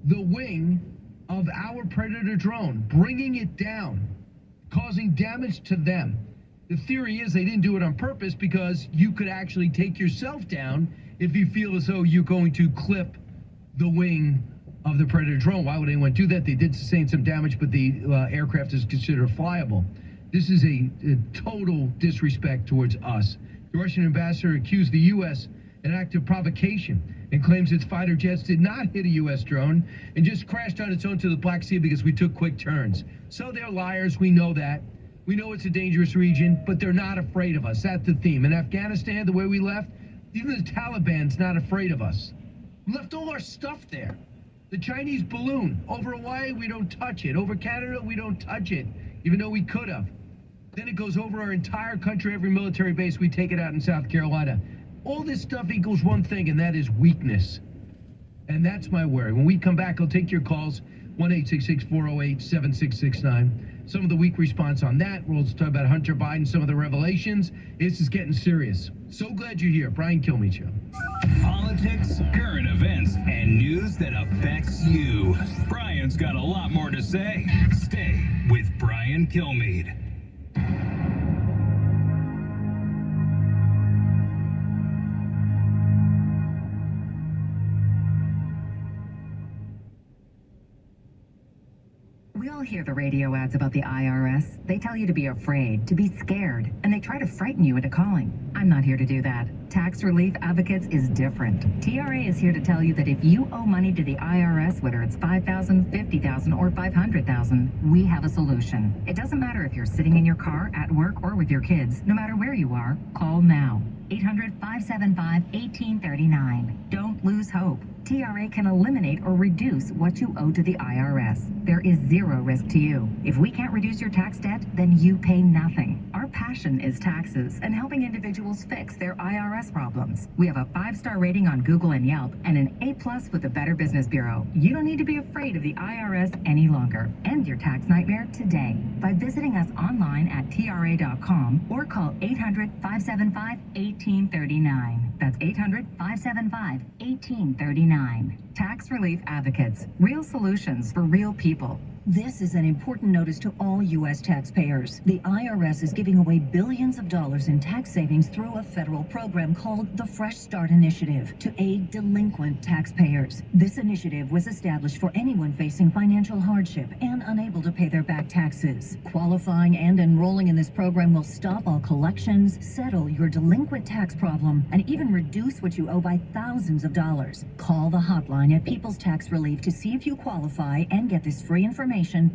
the wing of our Predator drone, bringing it down, causing damage to them. The theory is they didn't do it on purpose because you could actually take yourself down if you feel as though you're going to clip the wing of the Predator drone. Why would anyone do that? They did sustain some damage, but the aircraft is considered flyable. This is a total disrespect towards us. The Russian ambassador accused the U.S. an act of provocation and claims its fighter jets did not hit a U.S. drone and just crashed on its own to the Black Sea because we took quick turns. So they're liars. We know that. We know it's a dangerous region, but they're not afraid of us. That's the theme. In Afghanistan, the way we left, even the Taliban's not afraid of us. We left all our stuff there. The Chinese balloon. Over Hawaii, we don't touch it. Over Canada, we don't touch it, even though we could have. Then it goes over our entire country, every military base. We take it out in South Carolina. All this stuff equals one thing, and that is weakness. And that's my worry. When we come back, I'll take your calls, 1-866-408-7669. Some of the weak response on that. We'll also talk about Hunter Biden, some of the revelations. This is getting serious. So glad you're here. Brian Kilmeade Show. Politics, current events, and news that affects you. Brian's got a lot more to say. Stay with Brian Kilmeade. We all hear the radio ads about the IRS. They tell you to be afraid, to be scared, and they try to frighten you into calling. I'm not here to do that. Tax Relief Advocates is different. TRA is here to tell you that if you owe money to the IRS, whether it's $5,000, $50,000, or $500,000, we have a solution. It doesn't matter if you're sitting in your car, at work, or with your kids. No matter where you are, call now. 800-575-1839. Don't lose hope. TRA can eliminate or reduce what you owe to the IRS. There is zero risk to you. If we can't reduce your tax debt, then you pay nothing. Our passion is taxes and helping individuals fix their IRS problems. We have a 5-star rating on Google and Yelp and an A+ with the Better Business Bureau. You don't need to be afraid of the IRS any longer. End your tax nightmare today by visiting us online at TRA.com or call 800-575-1839. That's 800-575-1839. Tax Relief Advocates. Real solutions for real people. This is an important notice to all U.S. taxpayers. The IRS is giving away billions of dollars in tax savings through a federal program called the Fresh Start Initiative to aid delinquent taxpayers. This initiative was established for anyone facing financial hardship and unable to pay their back taxes. Qualifying and enrolling in this program will stop all collections, settle your delinquent tax problem, and even reduce what you owe by thousands of dollars. Call the hotline at People's Tax Relief to see if you qualify and get this free information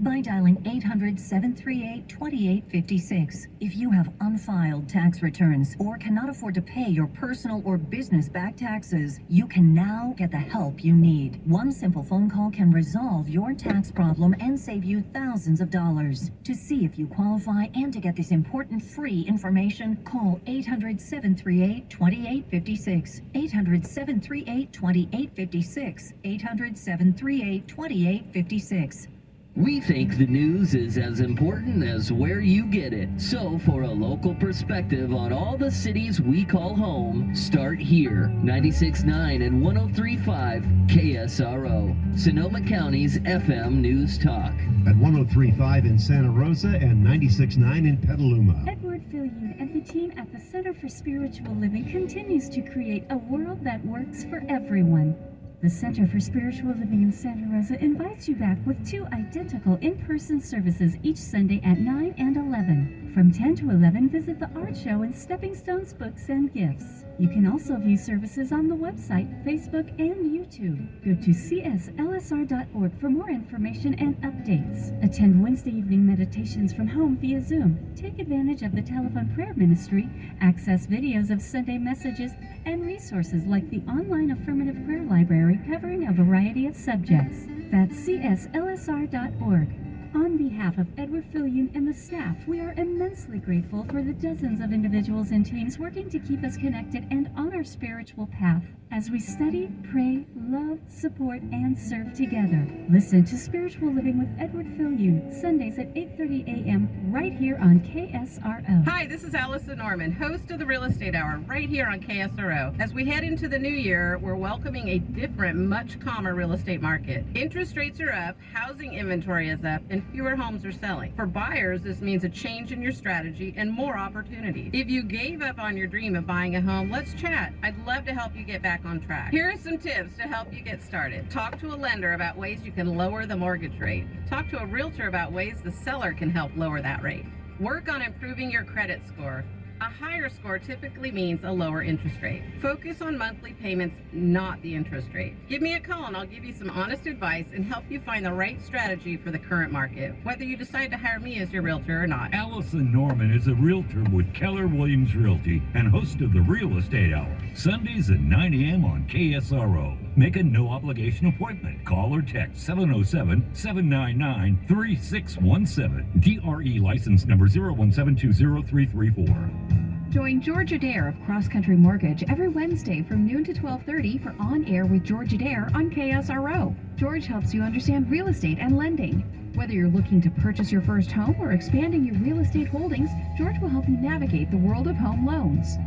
by dialing 800-738-2856. If you have unfiled tax returns or cannot afford to pay your personal or business back taxes, you can now get the help you need. One simple phone call can resolve your tax problem and save you thousands of dollars. To see if you qualify and to get this important free information, call 800-738-2856. 800-738-2856. 800-738-2856. We think the news is as important as where you get it. So for a local perspective on all the cities we call home, start here. 96.9 and 103.5 KSRO, Sonoma County's FM News Talk. At 103.5 in Santa Rosa and 96.9 in Petaluma. Edward Fillion and the team at the Center for Spiritual Living continues to create a world that works for everyone. The Center for Spiritual Living in Santa Rosa invites you back with 2 identical in-person services each Sunday at 9 and 11. From 10 to 11, visit the art show and Stepping Stones Books and Gifts. You can also view services on the website, Facebook, and YouTube. Go to cslsr.org for more information and updates. Attend Wednesday evening meditations from home via Zoom. Take advantage of the telephone prayer ministry, access videos of Sunday messages, and resources like the online affirmative prayer library covering a variety of subjects. That's cslsr.org. On behalf of Edward Fillion and the staff, we are immensely grateful for the dozens of individuals and teams working to keep us connected and on our spiritual path as we study, pray, love, support, and serve together. Listen to Spiritual Living with Edward Fillion, Sundays at 8:30 a.m. right here on KSRO. Hi, this is Allison Norman, host of the Real Estate Hour, right here on KSRO. As we head into the new year, we're welcoming a different, much calmer real estate market. Interest rates are up, housing inventory is up, and fewer homes are selling. For buyers, this means a change in your strategy and more opportunities. If you gave up on your dream of buying a home, let's chat. I'd love to help you get back on track. Here are some tips to help you get started. Talk to a lender about ways you can lower the mortgage rate. Talk to a realtor about ways the seller can help lower that rate. Work on improving your credit score. A higher score typically means a lower interest rate. Focus on monthly payments, not the interest rate. Give me a call and I'll give you some honest advice and help you find the right strategy for the current market, whether you decide to hire me as your realtor or not. Allison Norman is a realtor with Keller Williams Realty and host of the Real Estate Hour, Sundays at 9 a.m. on KSRO. Make a no-obligation appointment. Call or text 707-799-3617. DRE license number 017203334. Join George Adair of Cross Country Mortgage every Wednesday from noon to 12:30 for On Air with George Adair on KSRO. George helps you understand real estate and lending. Whether you're looking to purchase your first home or expanding your real estate holdings, George will help you navigate the world of home loans.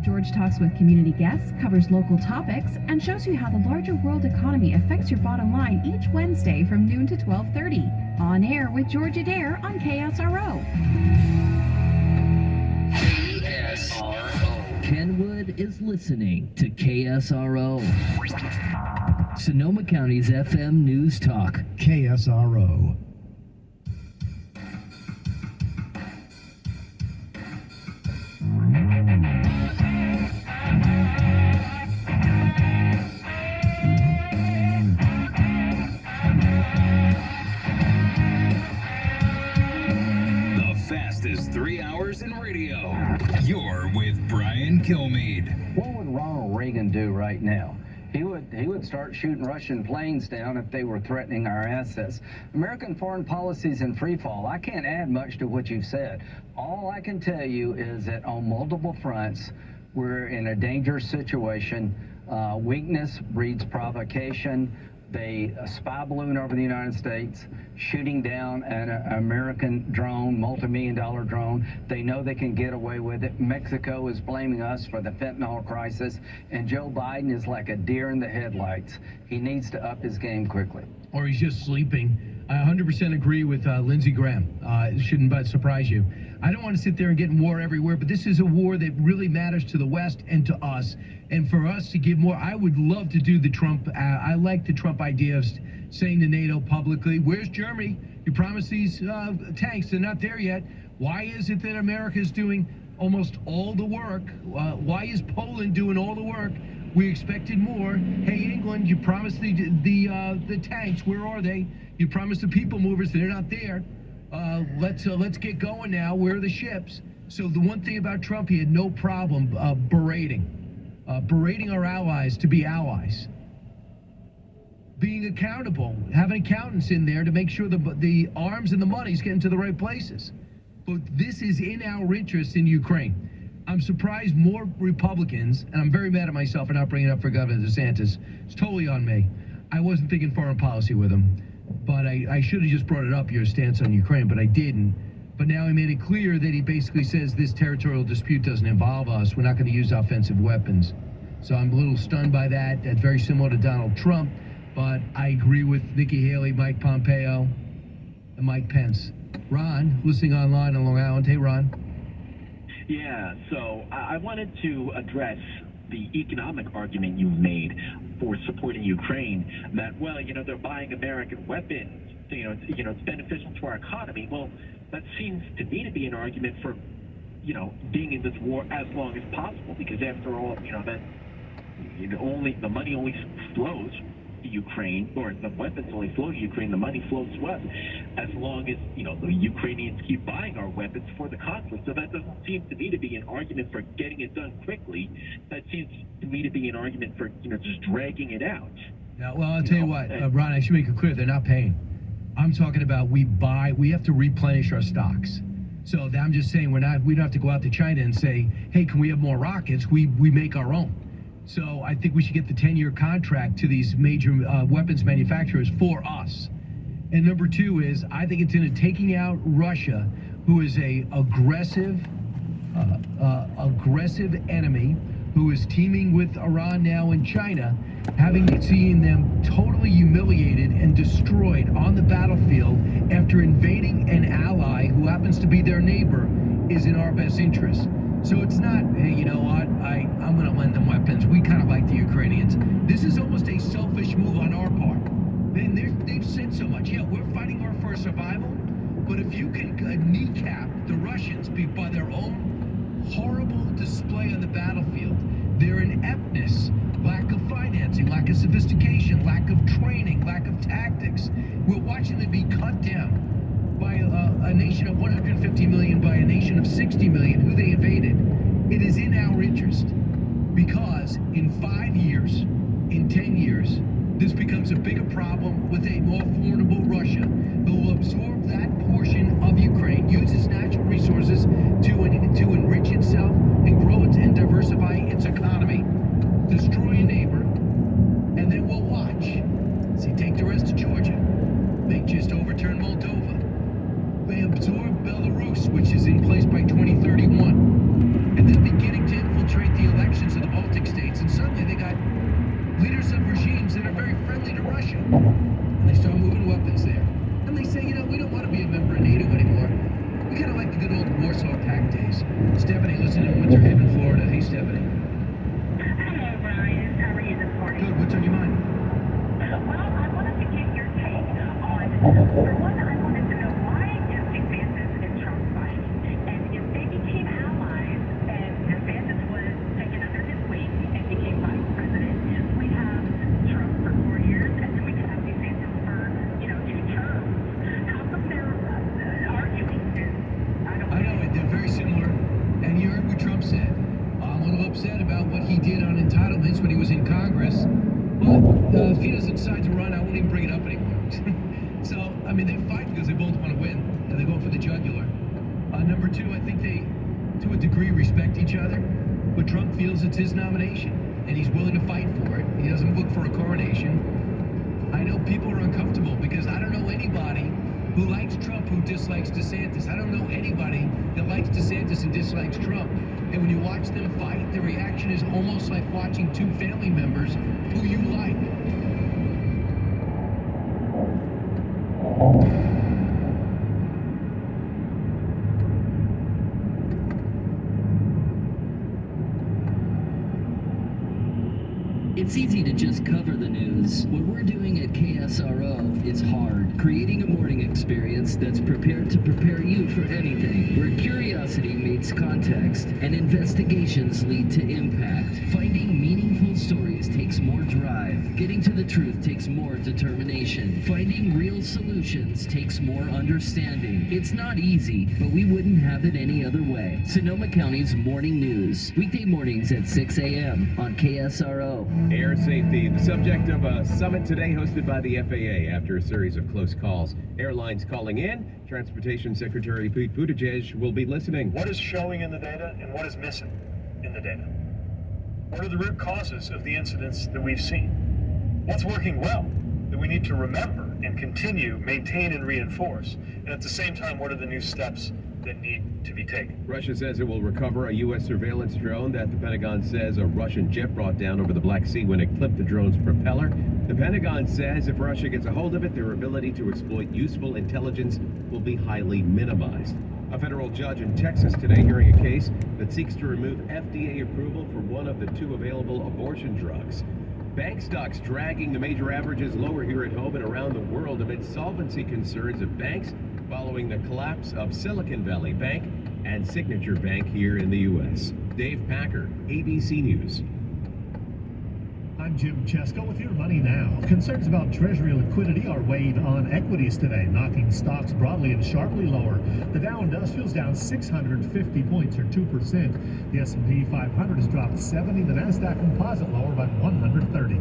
George talks with community guests, covers local topics, and shows you how the larger world economy affects your bottom line each Wednesday from noon to 12:30. On Air with George Adair on KSRO. KSRO. Kenwood is listening to KSRO. Sonoma County's FM News Talk. KSRO. The fastest 3 hours in radio. You're with Brian Kilmeade. What would Ronald Reagan do right now? He would start shooting Russian planes down if they were threatening our assets. American foreign policy is in free fall. I can't add much to what you've said. All I can tell you is that on multiple fronts, we're in a dangerous situation. Weakness breeds provocation. A spy balloon over the United States, shooting down an American drone, multi-million-dollar drone. They know they can get away with it. Mexico is blaming us for the fentanyl crisis, and Joe Biden is like a deer in the headlights. He needs to up his game quickly. Or he's just sleeping. I 100% agree with Lindsey Graham. It shouldn't but surprise you. I don't want to sit there and get in war everywhere, but this is a war that really matters to the West and to us. And for us to give more, I would love to do the Trump, I like the Trump idea of saying to NATO publicly, where's Germany? You promised these tanks, they're not there yet. Why is it that America is doing almost all the work? Why is Poland doing all the work? We expected more. Hey, England, you promised the tanks, where are they? You promised the people movers, they're not there. Let's get going now. Where are the ships? So the one thing about Trump, he had no problem berating our allies to be allies. Being accountable, having accountants in there to make sure the arms and the money's getting to the right places. But this is in our interest in Ukraine. I'm surprised more Republicans, and I'm very mad at myself for not bringing it up for Governor DeSantis. It's totally on me. I wasn't thinking foreign policy with him. But I should have just brought it up, your stance on Ukraine, but I didn't. But now he made it clear that he basically says this territorial dispute doesn't involve us. We're not going to use offensive weapons. So I'm a little stunned by that. That's very similar to Donald Trump. But I agree with Nikki Haley, Mike Pompeo, and Mike Pence. Ron, listening online on Long Island. Hey, Ron. Yeah, so I wanted to address the economic argument you've made for supporting Ukraine, that, well, they're buying American weapons, it's beneficial to our economy. Well, that seems to me to be an argument for, being in this war as long as possible, because after all, that the money only flows to Ukraine, or the weapons only flow to Ukraine, the money flows to us as long as, the Ukrainians keep buying our weapons for the conflict. So that doesn't seem to me to be an argument for getting it done quickly. That seems to me to be an argument for, just dragging it out. Yeah, well, I'll tell you what, Ron, I should make it clear, they're not paying. I'm talking about we have to replenish our stocks. So I'm just saying we don't have to go out to China and say, hey, can we have more rockets? We make our own. So I think we should get the 10-year contract to these major weapons manufacturers for us. And number two is, I think it's in taking out Russia, who is a aggressive enemy, who is teaming with Iran now and China, seeing them totally humiliated and destroyed on the battlefield after invading an ally who happens to be their neighbor is in our best interest. So it's not, hey, you know what, I'm going to lend them weapons. We kind of like the Ukrainians. This is almost a selfish move on our part. They've said so much. Yeah, we're fighting for our survival, but if you can kneecap the Russians by their own horrible display on the battlefield, their ineptness, lack of financing, lack of sophistication, lack of training, lack of tactics, we're watching them be cut down by a nation of 150 million, by a nation of 60 million who they invaded. It is in our interest, because in 5 years, in 10 years, this becomes a bigger problem with a more formidable Russia who will absorb that portion of Ukraine, use its natural resources to enrich itself and grow it and diversify its economy, destroy a neighbor, and then we'll watch. See, take the rest of Georgia. They just overturn Moldova. They absorb Belarus, which is in place by 2031. And they're beginning to infiltrate the elections of the Baltic states, and suddenly they got leaders of regimes that are very friendly to Russia. And they start moving weapons there. And they say, you know, we don't want to be a member of NATO anymore. We kind of like the good old Warsaw Pact days. Stephanie, listen in Winter Haven, Florida. Hey, Stephanie. Hello, Brian. How are you this morning? Good. What's on your mind? Well, I wanted to get your take on, for one, I wanted to know why is DeSantis and Trump fighting? And if they became allies and DeSantis was taken under his wing and became vice president, we have Trump for 4 years, and then we could have DeSantis for, 2 terms. How come they're arguing? I know, they're very similar. And you heard what Trump said. I'm a little upset about what he did on entitlements when he was in Congress. But if he doesn't decide to run, I won't even bring it up anymore. So, I mean, they fight because they both want to win, and they go for the jugular. Number two, I think they, to a degree, respect each other. But Trump feels it's his nomination, and he's willing to fight for it. He doesn't look for a coronation. I know people are uncomfortable because I don't know anybody who likes Trump who dislikes DeSantis. I don't know anybody that likes DeSantis and dislikes Trump. And when you watch them fight, the reaction is almost like watching two family members who you like. It's easy to just cover the news. What we're doing at KSRO is hard. Creating a morning experience that's prepared to prepare you for anything. Where curiosity meets context and investigations lead to impact. Finding meaningful stories takes more drive. Getting to the truth takes more determination. Finding real solutions takes more understanding. It's not easy, but we wouldn't have it any other way. Sonoma County's Morning News. Weekday mornings at 6 a.m. on KSRO. Air safety, the subject of a summit today hosted by the FAA after a series of close calls. Airlines calling in. Transportation Secretary Pete Buttigieg will be listening. What is showing in the data and what is missing in the data? What are the root causes of the incidents that we've seen? What's working well that we need to remember and continue, maintain, and reinforce? And at the same time, what are the new steps that need to be taken? Russia says it will recover a U.S. surveillance drone that the Pentagon says a Russian jet brought down over the Black Sea when it clipped the drone's propeller. The Pentagon says if Russia gets a hold of it, their ability to exploit useful intelligence will be highly minimized. A federal judge in Texas today hearing a case that seeks to remove FDA approval for one of the 2 available abortion drugs. Bank stocks dragging the major averages lower here at home and around the world amid solvency concerns of banks following the collapse of Silicon Valley Bank and Signature Bank here in the U.S. Dave Packer, ABC News. I'm Jim Chesko with your Money Now. Concerns about Treasury liquidity are weighing on equities today, knocking stocks broadly and sharply lower. The Dow Industrial's down 650 points, or 2%. The S&P 500 has dropped 70. The NASDAQ Composite lower by 130.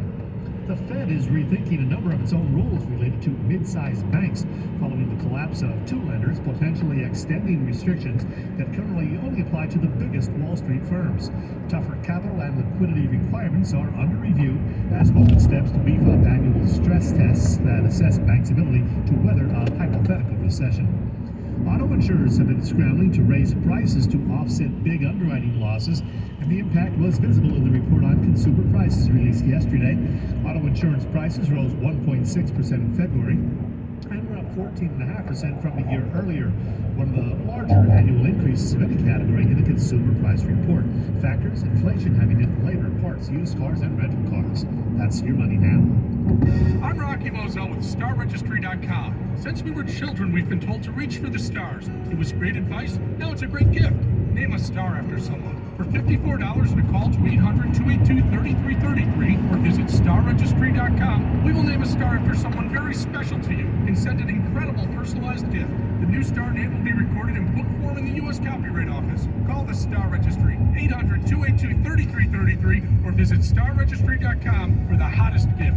The Fed is rethinking a number of its own rules related to mid-sized banks following the collapse of two lenders, potentially extending restrictions that currently only apply to the biggest Wall Street firms. Tougher capital and liquidity requirements are under review, as well as steps to beef up annual stress tests that assess banks' ability to weather a hypothetical recession. Auto insurers have been scrambling to raise prices to offset big underwriting losses, and the impact was visible in the report on consumer prices released yesterday. Auto insurance prices rose 1.6% in February and were up 14.5% from a year earlier, one of the larger annual increases of any category in the consumer price report. Factors: inflation having hit labor, parts, used cars, and rental cars. That's your money now. I'm Rocky Moselle with StarRegistry.com. Since we were children, we've been told to reach for the stars. It was great advice. Now it's a great gift. Name a star after someone. For $54 and a call to 800-282-3333 or visit StarRegistry.com, we will name a star after someone very special to you and send an incredible personalized gift. The new star name will be recorded in book form in the U.S. Copyright Office. Call the Star Registry, 800-282-3333 or visit StarRegistry.com for the hottest gift.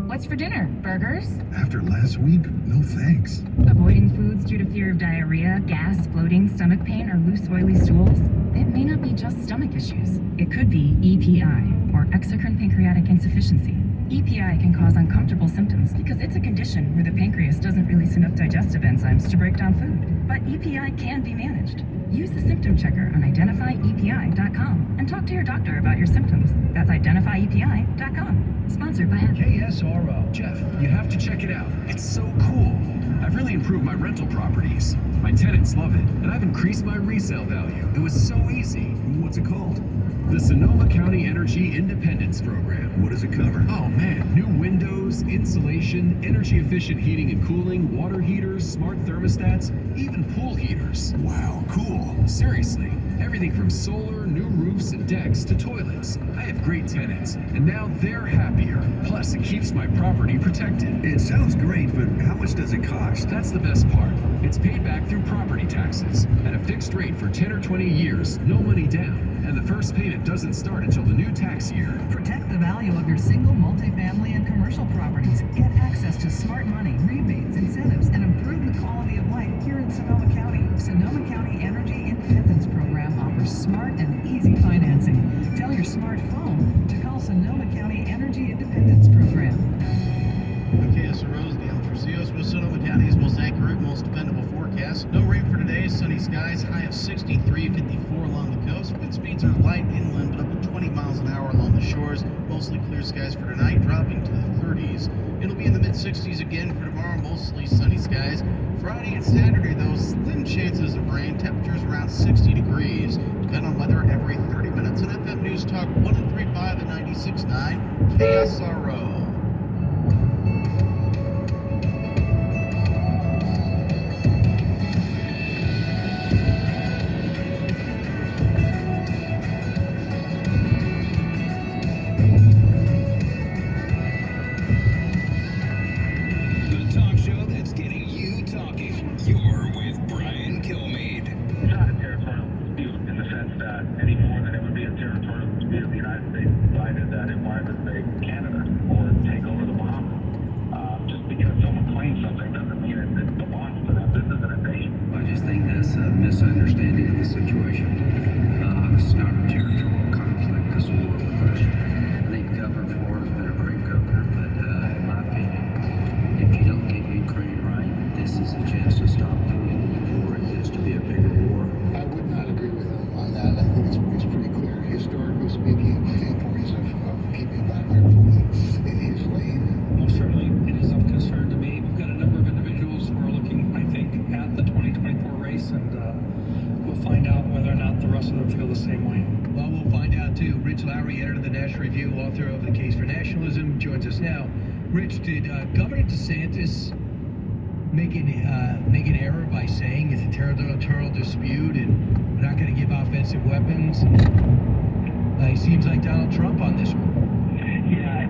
What's for dinner? Burgers? After last week, no thanks. Avoiding foods due to fear of diarrhea, gas, bloating, stomach pain, or loose, oily stools? It may not be just stomach issues. It could be EPI, or exocrine pancreatic insufficiency. EPI can cause uncomfortable symptoms because it's a condition where the pancreas doesn't release enough digestive enzymes to break down food. But EPI can be managed. Use the symptom checker on identifyepi.com and talk to your doctor about your symptoms. That's identifyepi.com. Sponsored by KSRO. Jeff, you have to check it out. It's so cool. I've really improved my rental properties. My tenants love it, and I've increased my resale value. It was so easy. What's it called? The Sonoma County Energy Independence Program. What does it cover? Oh man, new windows, insulation, energy efficient heating and cooling, water heaters, smart thermostats, even pool heaters. Wow, cool. Seriously, everything from solar, new roofs and decks to toilets. I have great tenants, and now they're happier. Plus, it keeps my property protected. It sounds great, but how much does it cost? That's the best part. It's paid back through property taxes at a fixed rate for 10 or 20 years, no money down. And the first payment doesn't start until the new tax year. Protect the value of your single, multifamily, and commercial properties. Get access to smart money, rebates, incentives, and improve the quality of life here in Sonoma County. Sonoma County Energy Independence Program offers smart and easy financing. Tell your smartphone to call Sonoma County Energy Independence Program. I'm KSRO's Dale Tricios with Sonoma County's most accurate, most dependable forecast. No rain for today, sunny skies, high of 63, 54 along the coast. Wind speeds are light inland, but up to 20 miles an hour along the shores. Mostly clear skies for tonight, dropping to the 30s. It'll be in the mid-60s again for tomorrow, mostly sunny skies. Friday and Saturday, though, slim chances of rain, temperatures around 60 degrees. Depend on weather every 30 minutes. And FM News Talk 103.5 and 96.9, KSRO. Misunderstanding of the situation. This is not a territorial conflict. This is war of aggression. I think Governor Florida's been a great governor, but in my opinion, if you don't get Ukraine right, this is a chance to stop Putin before it gets to be a bigger war. I would not agree with him on that. I think it's pretty clear, historically speaking, the importance of keeping Vladimir Putin in his lane. Well, certainly it is of concern to me. We've got a number of individuals who are looking, I think, at the 2024 race, and we'll find out whether or not the rest of them feel the same way. Well, we'll find out too. Rich Lowry, editor of the National Review, author of The Case for Nationalism, joins us now. Rich, did Governor DeSantis make an error by saying it's a territorial dispute and we're not going to give offensive weapons? He seems like Donald Trump on this one. Yeah,